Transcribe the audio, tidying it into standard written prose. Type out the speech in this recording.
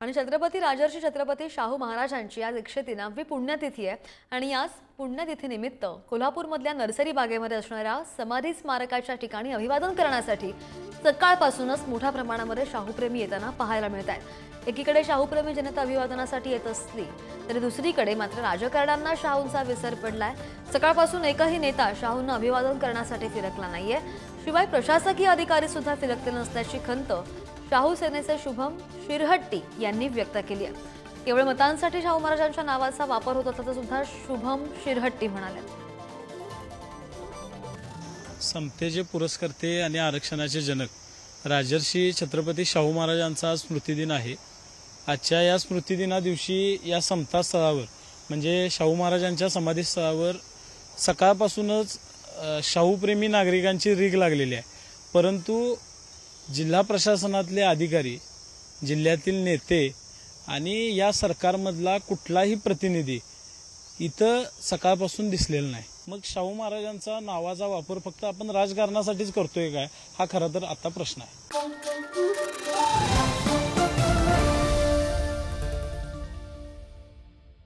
आणि छत्रपती राजर्षी छत्रपती शाहू महाराजांची आज 103वी पुण्यतिथी आहे आणि याच पुण्यतिथीनिमित्त कोल्हापूरमधल्या नर्सरी बागेमध्ये असणाऱ्या समाधी स्मारकाच्या ठिकाणी अभिवादन करण्यासाठी सकाळपासूनच मोठ्या प्रमाणामध्ये शाहूप्रेमी येताना पाहायला मिळत आहेत। एकीकडे शाहूप्रेमी जनता अभिवादनासाठी येत असली तरी दुसरीकडे मात्र राजकारण्यांना शाहूंचा विसर पडलाय। सकाळपासून एकही नेता शाहूंना अभिवादन करण्यासाठी फिरकला नाहीये। शिवाय प्रशासकीय अधिकारी सुद्धा फिरकले नसल्याची खंत शाहू सेनेचे शुभम शिरहट्टी यांनी व्यक्त केली आहे। केवळ मतांसाठी शाहू महाराजांच्या नावाचा वापर होत असल्याचं सुद्धा शुभम शिरहट्टी म्हणाले। समतेचे पुरस्कर्ते आणि आरक्षणाचे जनक राजर्षी छत्रपती शाहू महाराजांचा स्मृतिदिन आहे। आजच्या या स्मृतिदिना दिवशी या समता स्थळावर म्हणजे शाहू महाराजांच्या समाधी स्थळावर सकाळपासूनच शाहूप्रेमी नागरिकांची रीघ लागलेली आहे। परंतु जिल्हा प्रशासनातले अधिकारी, जिल्ह्यातील नेते आणि या सरकारमधला कुठलाही प्रतिनिधी इथं सकाळपासून दिसलेला नाही। मग शाहू महाराजांचा नावाचा वापर फक्त आपण राजकारणासाठीच करतोय काय, हा खरा तर आता प्रश्न आहे।